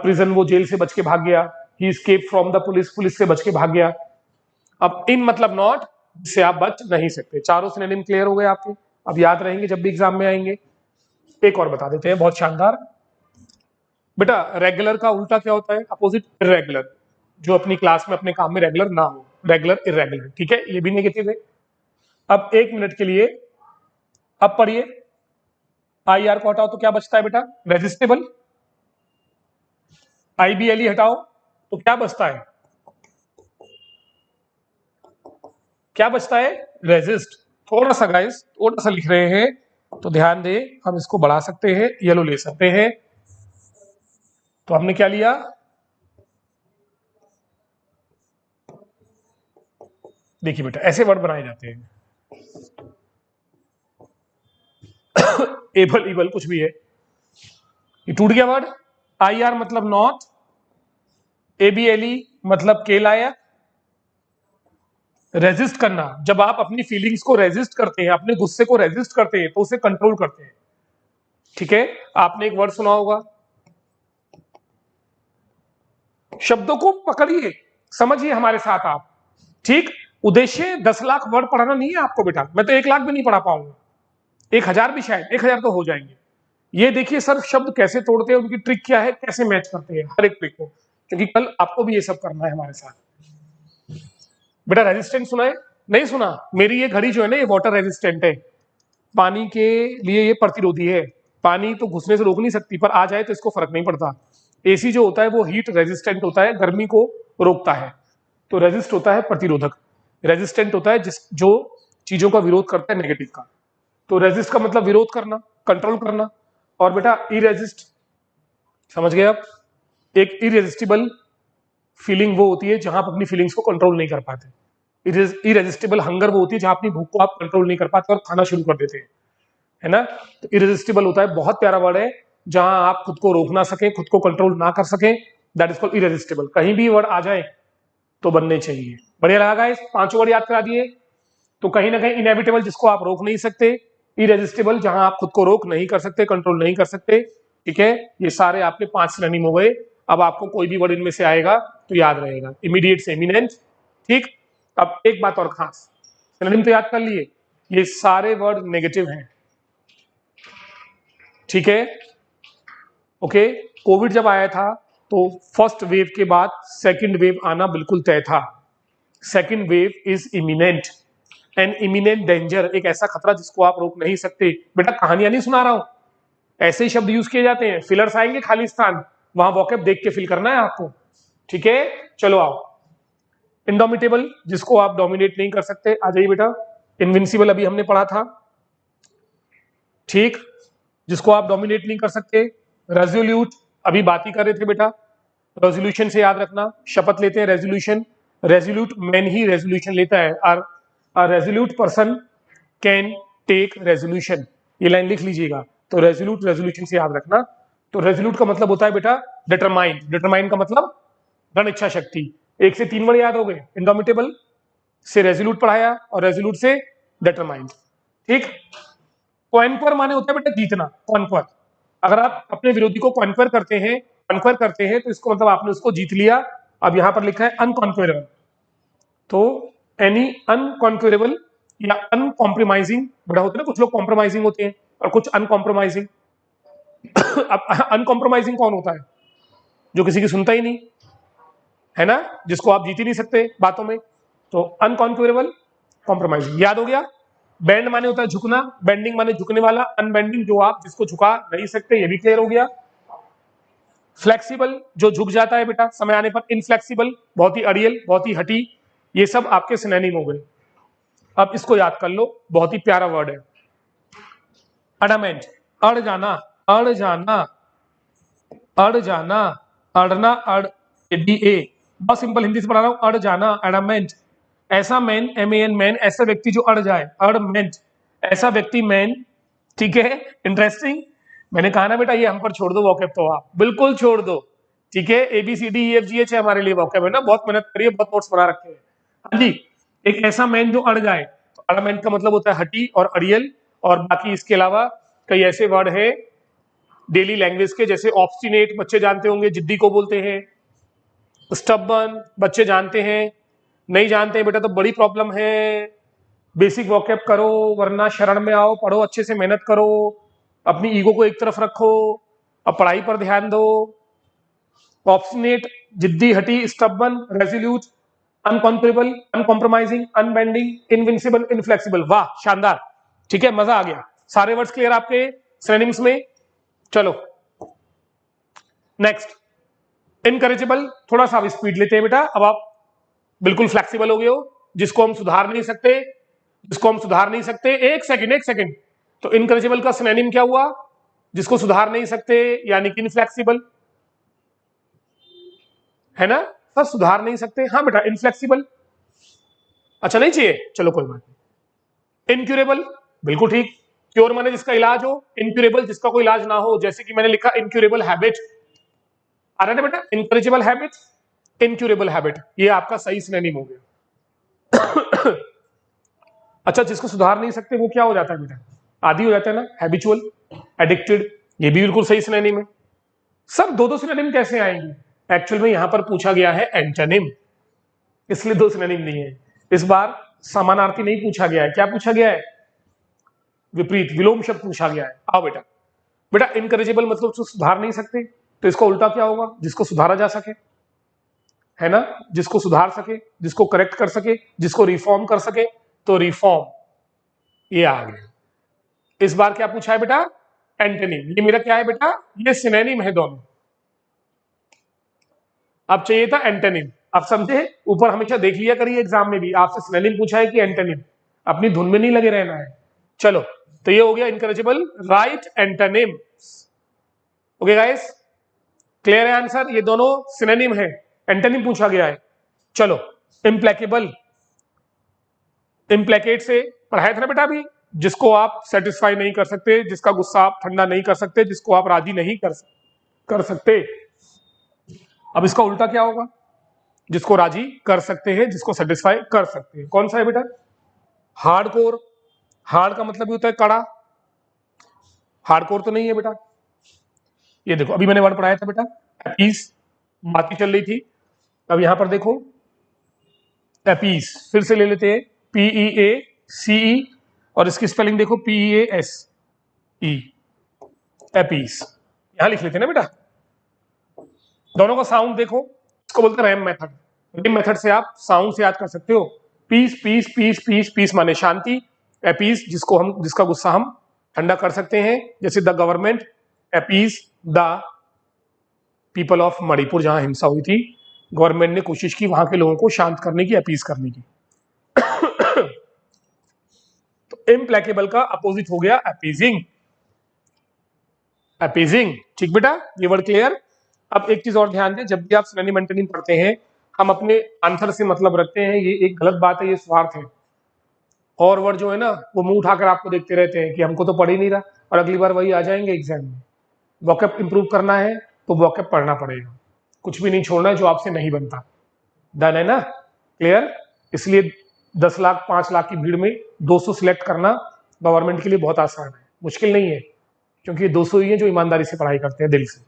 Speaker 1: प्रिजन, वो जेल से बच के भाग गया। He escape from the police, police से बच के भाग गया। अब इन मतलब नॉट, जिससे आप बच नहीं सकते। चारों सिनोनिम क्लियर हो गए आपके, अब याद रहेंगे जब भी एग्जाम में आएंगे। एक और बता देते हैं, बहुत शानदार बेटा। रेगुलर का उल्टा क्या होता है, अपोजिट, इरेगुलर, जो अपनी क्लास में अपने काम में रेगुलर ना हो, रेगुलर इरेगुलर। ठीक है, ये भी नेगेटिव है। अब 1 मिनट के लिए अब पढ़िए, आई आर को हटाओ तो क्या बचता है बेटा, रेजिस्टेबल। IBLE हटाओ तो क्या बचता है, क्या बचता है, रेजिस्ट। थोड़ा सा गाइस, थोड़ा सा लिख रहे हैं तो ध्यान दे, हम इसको बढ़ा सकते हैं, येलो ले सकते हैं। तो हमने क्या लिया, देखिए बेटा ऐसे वर्ड बनाए जाते हैं एबल, इबल कुछ भी है। ये टूट गया वर्ड। IR मतलब नॉट, ABLE मतलब के लायक। रेजिस्ट करना, जब आप अपनी फीलिंग्स को रेजिस्ट करते हैं, अपने गुस्से को रेजिस्ट करते हैं, तो उसे कंट्रोल करते हैं। ठीक है, आपने एक वर्ड सुना होगा, शब्दों को पकड़िए, समझिए हमारे साथ आप। ठीक, उद्देश्य 10 लाख वर्ड पढ़ाना नहीं है आपको बेटा, मैं तो 1 लाख भी नहीं पढ़ा पाऊंगा, 1000 भी, शायद 1000 तो हो जाएंगे। ये देखिए सर शब्द कैसे तोड़ते हैं, उनकी ट्रिक क्या है, कैसे मैच करते हैं हर एक ट्रिक को, क्योंकि कल आपको भी ये सब करना है हमारे साथ। बेटा रेजिस्टेंट सुना है, नहीं सुना, मेरी ये घड़ी जो है ना, ये वाटर रेजिस्टेंट है, पानी के लिए ये प्रतिरोधी है। पानी तो घुसने से रोक नहीं सकती, पर आ जाए तो इसको फर्क नहीं पड़ता। AC जो होता है वो हीट रेजिस्टेंट होता है, गर्मी को रोकता है। तो रेजिस्ट होता है प्रतिरोधक, रेजिस्टेंट होता है जिस जो चीजों का विरोध करता है, नेगेटिव का। तो रेजिस्ट का मतलब विरोध करना, कंट्रोल करना। और बेटा इरेजिस्ट, समझ गए आप, एक इरेजिस्टिबल फीलिंग वो होती है जहां आप अपनी फीलिंग्स को कंट्रोल नहीं कर पाते। इरेजिस्टिबल हंगर वो होती है जहां अपनी भूख को आप कंट्रोल नहीं कर पाते और खाना शुरू कर देते हैं, है ना। तो इरेजिस्टिबल होता है, बहुत प्यारा वर्ड है, जहां आप खुद को रोक ना सके, खुद को कंट्रोल ना कर सके, दैट इज कॉल्ड इरेजिस्टिबल। कहीं भी वर्ड आ जाए तो बनने चाहिए। बढ़िया लगा गाइस, 5 वर्ड याद करा दिए। तो कहीं ना कहीं इनएविटेबल, जिसको आप रोक नहीं सकते, इरेजिस्टिबल, जहां आप खुद को रोक नहीं कर सकते, कंट्रोल नहीं कर सकते। ठीक है, ये सारे आपके 5 सिनोनिम हो गए। अब आपको कोई भी वर्ड इनमें से आएगा तो याद रहेगा। इमीडिएट से इमिनेंट, ठीक, अब एक बात और खास, सिनोनिम तो याद कर लिए, ये सारे वर्ड नेगेटिव हैं, ठीक है। ओके, कोविड जब आया था तो फर्स्ट वेव के बाद सेकंड वेव आना बिल्कुल तय था। Second wave is imminent, an imminent danger, एक ऐसा खतरा जिसको आप रोक नहीं सकते। बेटा कहानियां नहीं सुना रहा हूं, ऐसे ही शब्द यूज किए जाते हैं। फिलर्स आएंगे खालिस्तान, वहां वॉकैब देख के फिल करना है आपको, ठीक है। चलो आओ, इंडोमिटेबल, जिसको आप डोमिनेट नहीं कर सकते, आ जाइए बेटा। इनविंसिबल अभी हमने पढ़ा था, ठीक, जिसको आप डोमिनेट नहीं कर सकते। रेजोल्यूट अभी बात ही कर रहे थे बेटा, रेजोल्यूशन से याद रखना, शपथ लेते हैं रेजोल्यूशन, रेजोल्यूट मैन ही रेजोल्यूशन लेता है, और resolute person can take resolution, ये लाइन लिख लीजिएगा। तो रेजोल्यूट रेजोल्यूशन से याद रखना। तो रेजोल्यूट का मतलब होता है बेटा डिटरमाइंड, डिटरमाइंड का मतलब दृढ़ इच्छा शक्ति। एक से तीन वर्ड याद हो गए, इंडोमिटेबल से रेजोल्यूट पढ़ाया और रेजोल्यूट से डिटरमाइंड, ठीक। कॉन्क्वर माने होता है बेटा जीतना, कॉन्क्वर, अगर आप अपने विरोधी को कॉन्क्वर करते हैं तो इसको मतलब आपने उसको जीत लिया। अब यहां पर लिखा है अनकॉन्क्वेरेबल, तो एनी अनकॉन्क्वेरेबल या अनकॉम्प्रोमाइजिंग, बड़ा होता है ना, कुछ लोग कॉम्प्रोमाइजिंग होते हैं और कुछ अनकॉम्प्रोमाइजिंग। अब अनकॉम्प्रोमाइजिंग कौन होता है? जो किसी की सुनता ही नहीं है ना, जिसको आप जीत ही नहीं सकते बातों में, तो अनकॉन्क्वेरेबल, कॉम्प्रोमाइजिंग। याद हो गया। बेंड माने होता है झुकना, बेंडिंग माने झुकने वाला, अनबेंडिंग जो आप जिसको झुका नहीं सकते, ये भी क्लियर हो गया। फ्लेक्सिबल जो झुक जाता है बेटा समय आने पर, इनफ्लेक्सिबल बहुत ही अड़ियल, बहुत ही हटी, ये सब आपके सिनोनिम हो गए। अब इसको याद कर लो, बहुत ही प्यारा वर्ड है अडामेंट, अड़ जाना, अड़ जाना, अड़ जाना, अड़ना, अड़ डी ए, बहुत सिंपल हिंदी से पढ़ा रहा हूं, अड़ जाना, अडामेंट, ऐसा man, M A N man, ऐसा व्यक्ति जो अड़ जाए, अड़मेंट, ऐसा व्यक्ति मैन, ठीक है। इंटरेस्टिंग, मैंने कहा ना बेटा ये हम पर छोड़ दो वॉकैब, तो आप बिल्कुल छोड़ दो, ठीक है। A B C D E F G H है हमारे लिए वॉकैब, है ना, बहुत मेहनत करिए, बहुत नोट्स बना रखे हैं। हाँ जी, एक ऐसा मैन जो अड़ जाए, तो अड़मेंट का मतलब होता है हटी और अड़ियल, और बाकी इसके अलावा कई ऐसे वर्ड है डेली लैंग्वेज के, जैसे ऑब्स्टिनेट बच्चे जानते होंगे, जिद्दी को बोलते हैं। स्टबर्न बच्चे जानते हैं, नहीं जानते हैं बेटा तो बड़ी प्रॉब्लम है। बेसिक वॉकैब करो, वरना शरण में आओ, पढ़ो अच्छे से, मेहनत करो, अपनी ईगो को एक तरफ रखो, अब पढ़ाई पर ध्यान दो। ऑब्स्टिनेट, जिद्दी, हटी, stubborn, resolute, unconquerable, uncompromising, unbending, invincible, inflexible. वाह शानदार, ठीक है, मजा आ गया। सारे वर्ड्स क्लियर आपके सिनोनिम्स में। चलो नेक्स्ट, इनकरेजेबल, थोड़ा सा स्पीड लेते हैं बेटा, अब आप बिल्कुल फ्लेक्सिबल हो गए हो, जिसको हम सुधार नहीं सकते, जिसको हम सुधार नहीं सकते। एक सेकंड, एक सेकंड, तो इनकरेजेबल का सिनोनिम क्या हुआ? जिसको सुधार नहीं सकते, यानी कि इनफ्लेक्सिबल, है ना सर, सुधार नहीं सकते, हाँ बेटा इनफ्लेक्सिबल। अच्छा नहीं चाहिए, चलो कोई बात नहीं। इनक्यूरेबल, बिल्कुल ठीक, क्योर माने जिसका इलाज हो, इनक्यूरेबल जिसका कोई इलाज ना हो, जैसे कि मैंने लिखा इनक्यूरेबल हैबिट, आ रहा है बेटा, इनकरेजेबल हैबिट, इनक्यूरेबल हैबिट, ये आपका सही सिनोनिम हो गया। अच्छा, जिसको सुधार नहीं सकते वो क्या हो जाता है बेटा? आदी हो जाता है ना, हैबिचुअल, एडिक्टेड, ये भी बिल्कुल सही सिनोनिम है। सब दो दो सिनोनिम कैसे आएंगे? एक्चुअल में यहां पर पूछा गया है एंटोनिम, इसलिए दो सिनोनिम नहीं है। इस बार समानार्थी नहीं पूछा गया है, क्या पूछा गया है? विपरीत, विलोम शब्द पूछा गया है। आओ बेटा, बेटा इनकरेजेबल मतलब सुधार नहीं सकते, तो इसका उल्टा क्या होगा? जिसको सुधारा जा सके, है ना, जिसको सुधार सके, जिसको करेक्ट कर सके, जिसको रिफॉर्म कर सके, तो रिफॉर्म, ये आ गया। इस बार क्या पूछा है बेटा? एंटोनिम। ये मेरा क्या है बेटा? ये सिनोनिम है दोनों। अब चाहिए था एंटोनिम, आप समझे? ऊपर हमेशा देख लिया करिए एग्जाम में भी, आपसे सिनोनिम पूछा है कि एंटोनिम, अपनी धुन में नहीं लगे रहना है। चलो, तो ये हो गया incorrigible, right antonym. Okay guys, clear है आंसर? ये दोनों सिनोनिम है, एंटोनिम पूछा गया है। चलो, इम्प्लेकेबल, इम्प्लेकेट से पढ़ाया था ना बेटा अभी, जिसको आप सेटिस्फाई नहीं कर सकते, जिसका गुस्सा आप ठंडा नहीं कर सकते, जिसको आप राजी नहीं कर सकते। अब इसका उल्टा क्या होगा? जिसको राजी कर सकते हैं, जिसको सेटिस्फाई कर सकते हैं। कौन सा है बेटा? हार्डकोर, हार्ड का मतलब भी होता है कड़ा, हार्डकोर तो नहीं है बेटा। ये देखो, अभी मैंने वर्ड पढ़ाया था बेटा, अपीस, बात ही चल रही थी। अब यहां पर देखो, एपीज, फिर से ले लेते हैं, PEACE, और इसकी स्पेलिंग देखो PEASE, एपीज, यहां लिख लेते हैं ना बेटा। दोनों का साउंड देखो, इसको बोलते हैं रैम मेथड। रैम मेथड से आप साउंड से याद कर सकते हो। Peace peace peace peace peace माने शांति, एपीस जिसका गुस्सा हम ठंडा कर सकते हैं, जैसे the government APs the people of Manipur, जहां हिंसा हुई थी, गवर्नमेंट ने कोशिश की वहां के लोगों को शांत करने की, अपीज करने की। तो इम्प्लेकेबल का अपोजिट हो गया अपीजिंग। अपीजिंग, ठीक बेटा, ये वर्ड क्लियर। अब एक चीज और ध्यान दें, जब भी आप सिनोनिम एंटोनिम पढ़ते हैं, हम अपने आंसर से मतलब रखते हैं, ये एक गलत बात है, ये स्वार्थ है। और वर्ड जो है ना, वो मुंह उठाकर आपको देखते रहते हैं कि हमको तो पढ़ ही नहीं रहा, और अगली बार वही आ जाएंगे एग्जाम में। वॉकअप इंप्रूव करना है तो वॉकअप पढ़ना पड़ेगा, कुछ भी नहीं छोड़ना है जो आपसे नहीं बनता। डन है ना, क्लियर। इसलिए 10 लाख 5 लाख की भीड़ में 200 सिलेक्ट करना गवर्नमेंट के लिए बहुत आसान है, मुश्किल नहीं है, क्योंकि ये 200 ही है जो ईमानदारी से पढ़ाई करते हैं दिल से।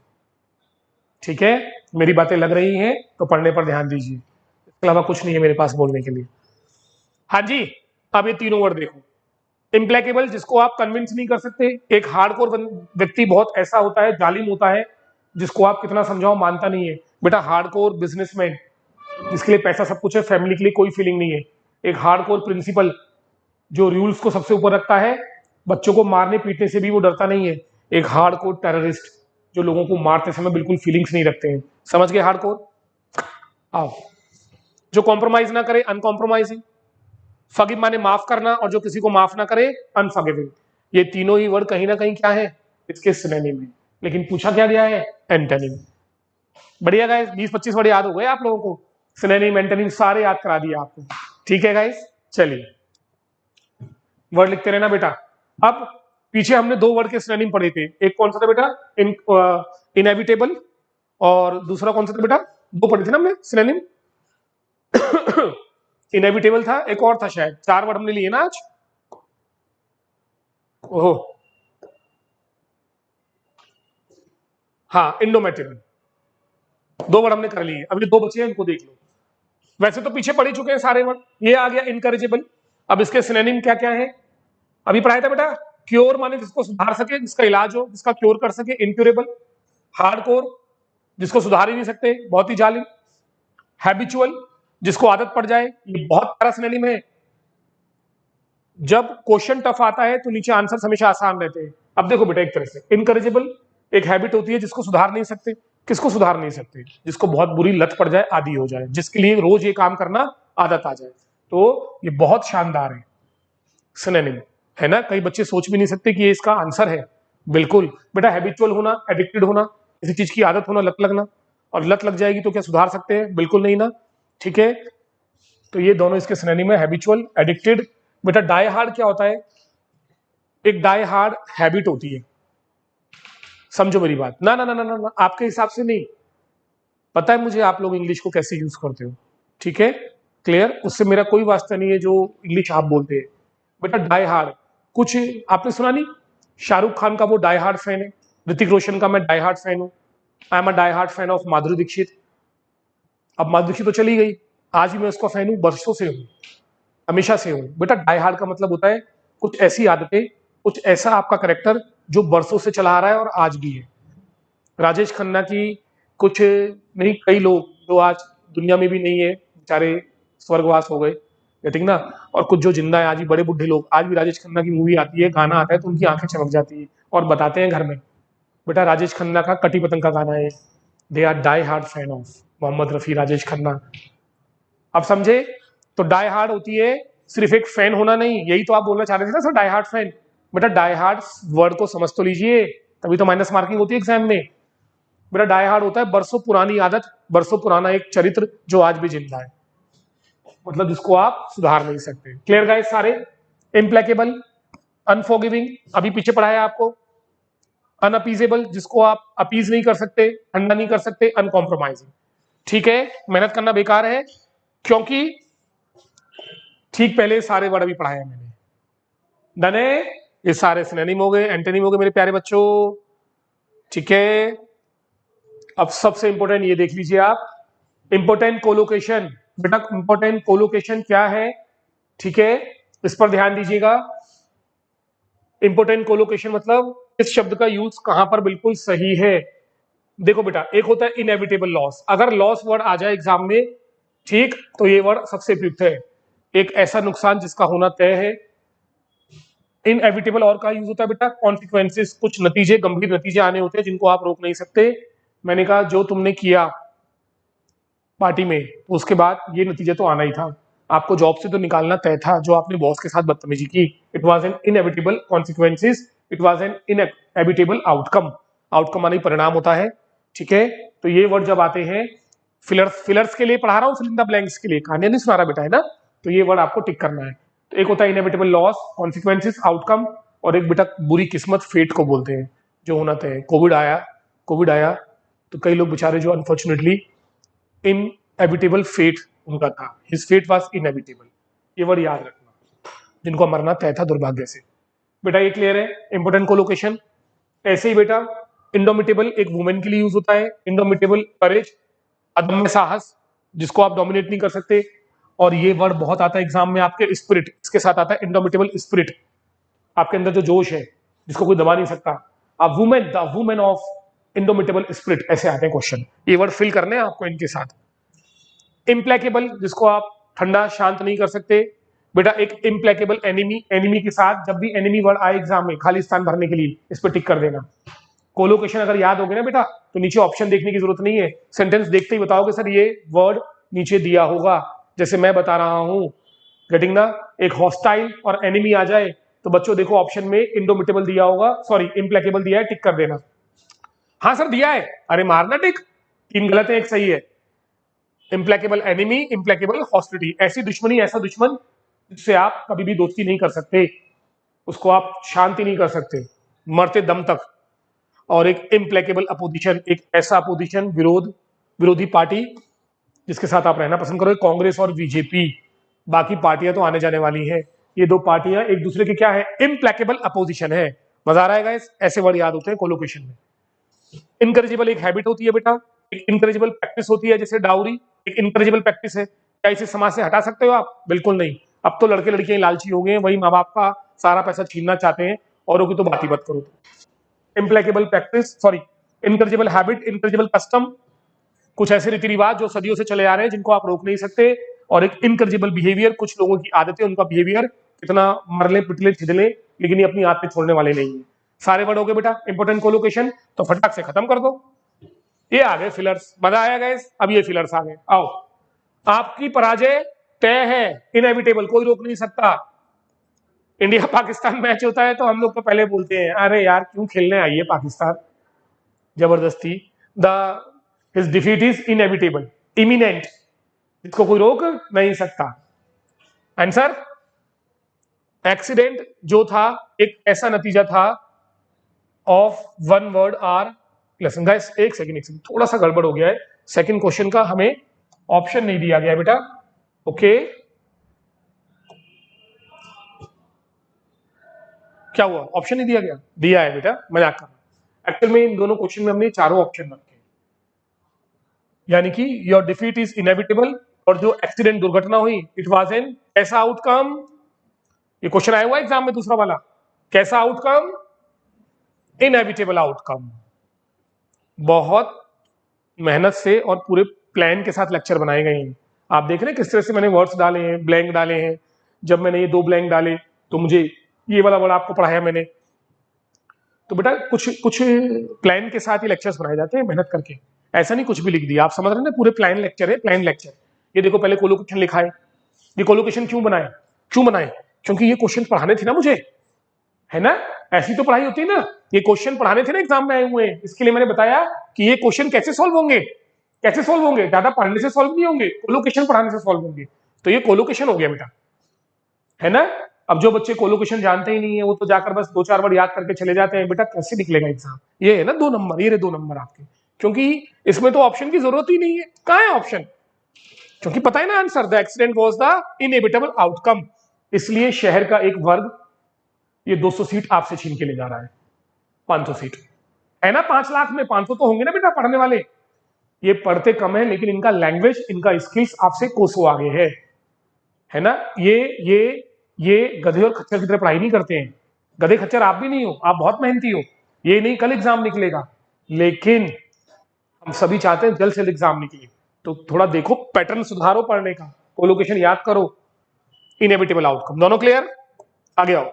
Speaker 1: ठीक है, मेरी बातें लग रही हैं तो पढ़ने पर ध्यान दीजिए, इसके अलावा कुछ नहीं है मेरे पास बोलने के लिए। हाँ जी, अब ये तीनों वर्ड देखो। इम्प्लेकेबल, जिसको आप कन्विंस नहीं कर सकते। एक हार्डकोर व्यक्ति बहुत ऐसा होता है, जालिम होता है, जिसको आप कितना समझाओ मानता नहीं है। बेटा हार्डकोर बिजनेसमैन, जिसके लिए पैसा सब कुछ है, फैमिली के लिए कोई फीलिंग नहीं है। एक हार्डकोर प्रिंसिपल, जो रूल्स को सबसे ऊपर रखता है, बच्चों को मारने पीटने से भी वो डरता नहीं है। एक हार्डकोर टेररिस्ट, जो लोगों को मारते समय बिल्कुल फीलिंग्स नहीं रखते हैं। समझ गए हार्डकोर? आओ, जो कॉम्प्रोमाइज ना करे, अनकॉम्प्रोमाइजिंग। फगिव माने माफ करना, और जो किसी को माफ ना करे, अनफॉरगिविंग। ये तीनों ही वर्ड कहीं ना कहीं क्या है, इसके सिनोनिम है। लेकिन पूछा क्या गया है, एंटोनिम। बढ़िया गाइस, 20-25 वर्ड याद हो गए आप लोगों को, सिनोनिम एंटोनिम सारे याद करा दिए आपको। ठीक है गाइस, चलिए वर्ड लिखते रहना बेटा। अब पीछे हमने 2 वर्ड के सिनोनिम पढ़े थे, एक कौन सा था बेटा, इनएविटेबल, और दूसरा कौन सा था बेटा, 2 पढ़े थे ना हमने सिनोनिम। इनएविटेबल था, एक और था शायद, 4 वर्ड हमने लिए ना आज। ओहो, हाँ, इंडोमेटेबल, 2 वर्ड हमने कर लिए, अब ये 2 बचे हैं, इनको देख लो। वैसे तो पीछे पढ़ ही चुके हैं सारे वर्ड। ये आ गया इनकरेजेबल। अब इसके सिनोनिम क्या क्या है, अभी पढ़ाया था बेटा। क्योर माने जिसको सुधार सके, जिसका इलाज हो, जिसका क्योर कर सके, इनक्यूरेबल। हार्डकोर, जिसको सुधार ही नहीं सकते, बहुत ही जालिम। हैबिचुअल, जिसको आदत पड़ जाए, ये बहुत प्यारा सिनोनिम है। जब क्वेश्चन टफ आता है तो नीचे आंसर हमेशा आसान रहते हैं। अब देखो बेटा, एक तरह से इनकरेजेबल एक हैबिट होती है जिसको सुधार नहीं सकते। किसको सुधार नहीं सकते, जिसको बहुत बुरी लत पड़ जाए, आदी हो जाए, जिसके लिए रोज ये काम करना आदत आ जाए। तो ये बहुत शानदार है सिनोनिम, है ना। कई बच्चे सोच भी नहीं सकते कि ये इसका आंसर है। बिल्कुल बेटा, हैबिचुअल होना, एडिक्टेड होना, किसी चीज की आदत होना, लत लगना, और लत लग जाएगी तो क्या सुधार सकते हैं, बिल्कुल नहीं ना। ठीक है, तो ये दोनों इसके सिनोनिम है, हैबिचुअल, एडिक्टेड। बेटा डाई हार्ड क्या होता है, एक डाई हार्ड हैबिट होती है, समझो मेरी बात। ना ना ना ना ना, ना आपके हिसाब से नहीं, पता है मुझे आप लोग इंग्लिश को कैसे यूज करते हो। ठीक है, क्लियर, उससे मेरा कोई वास्ता नहीं है जो इंग्लिश आप बोलते हैं। बेटा डाई हार्ड, कुछ आपने सुना नहीं, शाहरुख खान का वो डाई हार्ड फैन है, ऋतिक रोशन का मैं डाई हार्ड फैन हूँ, I am a die hard fan of Madhuri Dixit. अब माधुरी दीक्षित तो चली गई, आज भी मैं उसका फैन हूँ, बरसों से हूँ, हमेशा से हूँ। बेटा डाई हार्ड का मतलब होता है कुछ ऐसी आदतें, कुछ ऐसा आपका करेक्टर जो बरसों से चला आ रहा है और आज भी है। राजेश खन्ना की कुछ नहीं, कई लोग जो आज दुनिया में भी नहीं है, बेचारे स्वर्गवास हो गए, ठीक ना। और कुछ जो जिंदा है आज भी, बड़े बुढ़े लोग, आज भी राजेश खन्ना की मूवी आती है, गाना आता है तो उनकी आंखें चमक जाती है और बताते हैं घर में। बेटा राजेश खन्ना का कटी पतंग का गाना है, they are die hard fan of Mohammad Rafi, Rajesh Khanna. अब समझे, तो डाई हार्ड होती है सिर्फ एक फैन होना नहीं, यही तो आप बोलना चाह रहे थे ना सर, डाई हार्ड फैन। बेटा डाई हार्ड वर्ड को समझ तो लीजिए, तभी तो माइनस मार्किंग होती है एग्जाम में। बेटा डाई हार्ड होता है बरसों पुरानी आदत, बरसों पुराना एक चरित्र जो आज भी जिंदा है, मतलब जिसको आप सुधार नहीं सकते। क्लियर गाइस सारे। इम्प्लेकेबल, अनफॉरगिविंग, अभी पीछे पढ़ाया आपको। अनअपीजेबल, जिसको आप अपीज नहीं कर सकते, ठंडा नहीं कर सकते, अनकॉम्प्रोमाइजिंग। ठीक है, मेहनत करना बेकार है, क्योंकि ठीक पहले सारे वर्ड अभी पढ़ाया मैंने। डन है, ये सारे सिनोनिम हो गए, एंटोनिम हो गए मेरे प्यारे बच्चों। ठीक है, अब सबसे इंपॉर्टेंट ये देख लीजिए आप, इंपॉर्टेंट कोलोकेशन, बेटा इंपॉर्टेंट कोलोकेशन क्या है, ठीक है, इस पर ध्यान दीजिएगा। इंपॉर्टेंट कोलोकेशन मतलब इस शब्द का यूज कहां पर बिल्कुल सही है। देखो बेटा, एक होता है इनएविटेबल लॉस, अगर लॉस वर्ड आ जाए एग्जाम में, ठीक, तो ये वर्ड सबसे उपयुक्त है। एक ऐसा नुकसान जिसका होना तय है। इनएविटेबल और का यूज होता है बेटा कॉन्सिक्वेंसेस, कुछ नतीजे, गंभीर नतीजे आने होते हैं जिनको आप रोक नहीं सकते। मैंने कहा जो तुमने किया पार्टी में, तो उसके बाद ये नतीजा तो आना ही था, आपको जॉब से तो निकालना तय था जो आपने बॉस के साथ बदतमीजी की। It was an inevitable consequences, it was an inevitable outcome. Outcome माने परिणाम होता है, ठीक है। तो ये वर्ड जब आते हैं, फिलर्स के लिए पढ़ा रहा हूँ, फिल इन द ब्लैंक्स के लिए, कहानियां नहीं सुना रहा बेटा, है ना। तो ये वर्ड आपको टिक करना है। तो एक होता है इनएविटेबल लॉस, कॉन्सिक्वेंसेस, आउटकम, और एक बेटा बुरी किस्मत, फेट को बोलते हैं, जो होना तय है। कोविड आया तो कई लोग बेचारे जो अनफॉर्चुनेटली इनएविटेबल फेट उनका था, हिज फेट वाज इनएविटेबल। ये वर्ड याद रखना, जिनको मरना तय था दुर्भाग्य से। बेटा ये क्लियर है, इंपोर्टेंट कोलोकेशन। ऐसे ही बेटा इंडोमिटेबल एक वुमेन के लिए यूज होता है, इंडोमिटेबल करेज, अदम्य साहस, जिसको आप डोमिनेट नहीं कर सकते। और ये वर्ड बहुत आता है एग्जाम में आपके, स्पिरिट, इसके साथ आता है इंडोमिटेबल स्पिरिट, आपके अंदर जो जोश है जिसको कोई दबा नहीं सकता। अब women, the women of indomitable spirit, ऐसे आते हैं क्वेश्चन। ये वर्ड फिल करने हैं आपको इनके साथ। इम्प्लेकेबल, जिसको आप ठंडा शांत नहीं कर सकते। बेटा एक इम्प्लेकेबल एनिमी, एनिमी के साथ जब भी एनिमी वर्ड आए एग्जाम में खाली स्थान भरने के लिए इस पर टिक कर देना। कोलोकेशन अगर याद हो गया ना बेटा, तो नीचे ऑप्शन देखने की जरूरत नहीं है, सेंटेंस देखते ही बताओगे सर ये वर्ड नीचे दिया होगा, जैसे मैं बता रहा हूं। गेटिंग ना, एक हॉस्टाइल और एनिमी आ जाए तो बच्चों देखो ऑप्शन में इंडोमिटेबल दिया होगा, सॉरी इम्प्लेकेबल दिया है, टिक कर देना। हाँ सर दिया है, अरे मारना टिक, 3 गलत है 1 सही है। इम्प्लेकेबल एनिमी, इम्प्लेकेबल हॉस्टिलिटी, ऐसी दुश्मनी, ऐसा दुश्मन जिससे आप कभी भी दोस्ती नहीं कर सकते, उसको आप शांति नहीं कर सकते मरते दम तक। और एक इम्प्लेकेबल अपोजिशन, एक ऐसा अपोजिशन, विरोधी पार्टी जिसके साथ आप रहना पसंद करोगे, कांग्रेस और बीजेपी। बाकी पार्टियां तो आने जाने वाली हैं, ये 2 पार्टियां एक दूसरे के क्या है, इम्प्लेकेबल अपोजिशन है। मजा आ रहा है गाइस, ऐसे वर्ड याद होते हैं कोलोकेशन में। इनकरेजिबल एक हैबिट होती है बेटा, एक इनकरेजिबल प्रैक्टिस होती है, जैसे डाउरी एक इनकरेजिबल प्रैक्टिस है। क्या इसे समाज से हटा सकते हो आप? बिल्कुल नहीं। अब तो लड़के लड़कियां लालची हो गए हैं, वही माँ बाप का सारा पैसा छीनना चाहते हैं, औरों की तो बात ही मत करो। Implacable practice, sorry incorrigible habit, incorrigible custom, कुछ ऐसे रीति रिवाज जो सदियों से चले आ रहे हैं जिनको आप रोक नहीं सकते। और एक इनकरेजिबल बिहेवियर, कुछ लोगों की आदतें, उनका बिहेवियर कितना मरले पिटले छिदले लेकिन ये अपनी आदतें छोड़ने वाले नहीं है। सारे वर्ड हो गए बेटा इंपोर्टेंट कोलोकेशन, तो फटाक से खत्म कर दो। ये आ गए फिलर्स, मजा आया गाइस। अब ये फिलर्स आ गए, आओ। आपकी पराजय तय है, इनएविटेबल, कोई रोक नहीं सकता। इंडिया पाकिस्तान मैच होता है तो हम लोग तो पहले बोलते हैं अरे यार क्यों खेलने आई है पाकिस्तान जबरदस्ती। The his defeat is inevitable, imminent, इसको कोई रोक नहीं सकता। आंसर एक्सीडेंट जो था एक ऐसा नतीजा था of one word or lesson. Guys एक सेकंड, थोड़ा सा गड़बड़ हो गया है। सेकंड क्वेश्चन का हमें ऑप्शन नहीं दिया गया बेटा, ओके। क्या हुआ, ऑप्शन नहीं दिया गया? दिया है बेटा, मजाक कर रहा हूं। एक्चुअल में इन दोनों क्वेश्चन में हमने चारों ऑप्शन रखे, यानी कि योर डिफीट इज इनएविटेबल, और जो एक्सीडेंट दुर्घटना हुई इट वाज एन कैसा आउटकम। ये क्वेश्चन आया हुआ एग्जाम में दूसरा वाला, कैसा आउटकम, इनएविटेबल आउटकम। बहुत मेहनत से और पूरे प्लान के साथ लेक्चर बनाए गए हैं। आप देख रहे हैं किस तरह से मैंने वर्ड्स डाले हैं, ब्लैंक डाले हैं। जब मैंने ये 2 ब्लैंक डाले तो मुझे ये वाला वर्ड आपको पढ़ाया मैंने। तो बेटा कुछ प्लान के साथ ही लेक्चर्स बनाए जाते हैं, मेहनत करके। ऐसा नहीं कुछ भी लिख दिया, आप समझ रहे हैं ना, पूरे प्लान लेक्चर है, प्लान लेक्चर। ये देखो पहले कोलोकेशन लिखा है। ये कोलोकेशन क्यों बनाए? क्योंकि ये क्वेश्चन पढ़ाने थे ना मुझे, है ना। ऐसी तो पढ़ाई होती है ना, ये क्वेश्चन पढ़ाने थे ना, एग्जाम में आए हुए हैं। इसके लिए मैंने बताया कि ये क्वेश्चन कैसे सॉल्व होंगे, ज्यादा पढ़ने से सॉल्व नहीं होंगे, कोलोकेशन पढ़ाने से सॉल्व होंगे। तो ये कोलोकेशन हो गया बेटा, है ना। अब जो बच्चे कोलोकेशन जानते ही नहीं है वो तो जाकर बस 2-4 वर्ड याद करके चले जाते हैं। बेटा कैसे निकलेगा एग्जाम? ये है ना 2 नंबर, ये 2 नंबर आपके, क्योंकि इसमें तो ऑप्शन की जरूरत ही नहीं है। कहां है ऑप्शन? क्योंकि पता है ना answer, the accident was the inevitable outcome. इसलिए शहर का एक वर्ग ये 200 सीट आपसे छीन के ले जा रहा है, 500 सीट है ना। 5 लाख में 500 तो होंगे ना बेटा पढ़ने वाले। ये पढ़ते कम है लेकिन इनका लैंग्वेज, इनका स्किल्स आपसे कोसों आगे है ना। ये गधे और खच्चर की तरह पढ़ाई नहीं करते हैं। गधे खच्चर आप भी नहीं हो, आप बहुत मेहनती हो, ये नहीं कल एग्जाम निकलेगा, लेकिन हम सभी चाहते हैं जल्द से जल्द एग्जाम निकले। तो थोड़ा देखो, पैटर्न सुधारो पढ़ने का, कोलोकेशन याद करो, इनएविटेबल आउटकम। दोनों क्लियर? आगे आओ।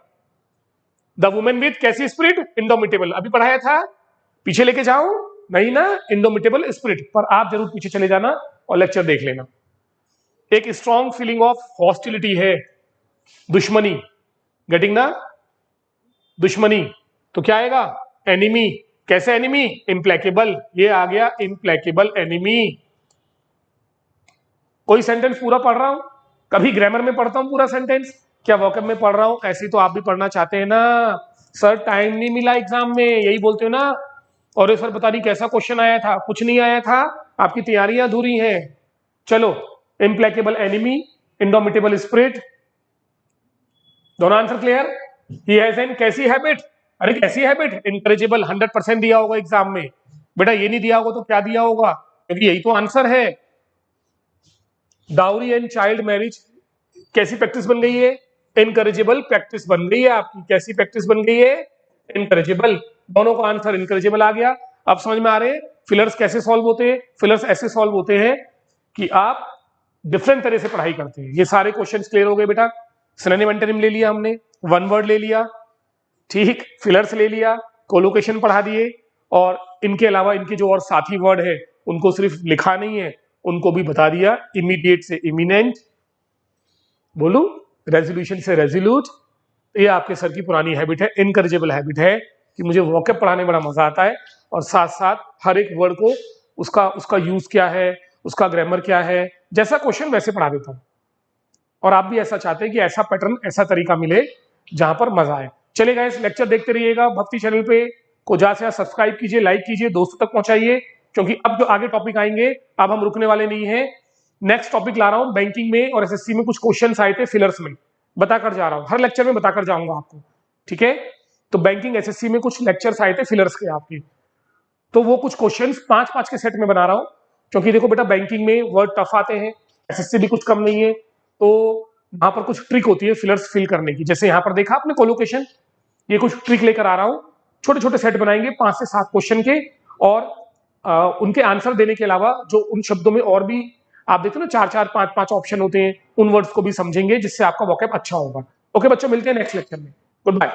Speaker 1: द वुमेन विथ कैसी स्पिरिट? इंडोमिटेबल। अभी पढ़ाया था, पीछे लेके जाओ नहीं ना, इंडोमिटेबल स्पिरिट पर आप जरूर पीछे चले जाना और लेक्चर देख लेना। एक स्ट्रॉन्ग फीलिंग ऑफ हॉस्टिलिटी है, दुश्मनी, गेटिंग ना, दुश्मनी। तो क्या आएगा? एनिमी। कैसे एनिमी? इम्प्लेकेबल। ये आ गया इम्प्लेकेबल एनिमी। कोई सेंटेंस पूरा पढ़ रहा हूं, कभी ग्रामर में पढ़ता हूं पूरा सेंटेंस, क्या वॉकअप में पढ़ रहा हूं, ऐसे तो आप भी पढ़ना चाहते हैं ना। सर टाइम नहीं मिला एग्जाम में, यही बोलते हो ना। और ये सर पता नहीं कैसा क्वेश्चन आया था, कुछ नहीं आया था, आपकी तैयारियां अधूरी हैं। चलो, इम्प्लेकेबल एनिमी, इंडोमिटेबल स्पिरिट, दोनों answer clear. He has an कैसी हैबिट? अरे कैसी हैबिट? इनकरेजेबल। 100% दिया होगा एग्जाम में। बेटा ये नहीं दिया होगा तो क्या दिया होगा, क्योंकि यही तो आंसर है। डाउरी एंड चाइल्ड मैरिज कैसी प्रैक्टिस बन गई है? इनकरेजेबल प्रैक्टिस बन गई है आपकी। कैसी प्रैक्टिस बन गई है? इनकरेजेबल। दोनों का आंसर इनकरेजेबल आ गया। अब समझ में आ रहे हैं फिलर्स कैसे सॉल्व होते हैं? फिलर्स ऐसे सॉल्व होते हैं कि आप डिफरेंट तरह से पढ़ाई करते हैं। ये सारे क्वेश्चंस क्लियर हो गए बेटा। सिनोनिम एंटोनिम ले लिया हमने, वन वर्ड ले लिया, ठीक, फिलर्स ले लिया, कोलोकेशन पढ़ा दिए, और इनके अलावा इनके जो और साथी वर्ड है उनको सिर्फ लिखा नहीं है, उनको भी बता दिया। इमीडिएट से इमिनेंट, बोलू रेजोल्यूशन से रेजोल्यूट। ये आपके सर की पुरानी हैबिट है, इनकरेजेबल हैबिट है कि मुझे वॉकअप पढ़ाने में बड़ा मजा आता है, और साथ साथ हर एक वर्ड को उसका यूज क्या है, उसका ग्रामर क्या है, जैसा क्वेश्चन वैसे पढ़ा देता हूं। और आप भी ऐसा चाहते हैं कि ऐसा पैटर्न, ऐसा तरीका मिले जहां पर मजा आए। चलेगा, इस लेक्चर देखते रहिएगा भक्ति चैनल पे को, ज्यादा से सब्सक्राइब कीजिए, लाइक कीजिए, दोस्तों तक पहुंचाइए, क्योंकि अब जो आगे टॉपिक आएंगे अब हम रुकने वाले नहीं है। नेक्स्ट टॉपिक ला रहा हूं, बैंकिंग में और एसएससी में कुछ क्वेश्चन आए थे फिलर्स में, बताकर जा रहा हूं, हर लेक्चर में बताकर जाऊंगा आपको, ठीक है। तो बैंकिंग एसएससी में कुछ लेक्चर्स आए थे फिलर्स के आपके, तो वो कुछ क्वेश्चंस 5-5 के सेट में बना रहा हूं, क्योंकि देखो बेटा बैंकिंग में वर्ड टफ आते हैं, एसएससी भी कुछ कम नहीं है, तो वहां पर कुछ ट्रिक होती है फिलर्स फिल करने की। जैसे यहाँ पर देखा आपने कोलोकेशन, ये कुछ ट्रिक लेकर आ रहा हूं, छोटे छोटे सेट बनाएंगे 5 से 7 क्वेश्चन के, और उनके आंसर देने के अलावा जो उन शब्दों में और भी आप देखते हो ना 4-4, 5-5 ऑप्शन होते हैं, उन वर्ड्स को भी समझेंगे, जिससे आपका वोकैब अच्छा होगा। ओके बच्चों, मिलते हैं नेक्स्ट लेक्चर में। Good bye.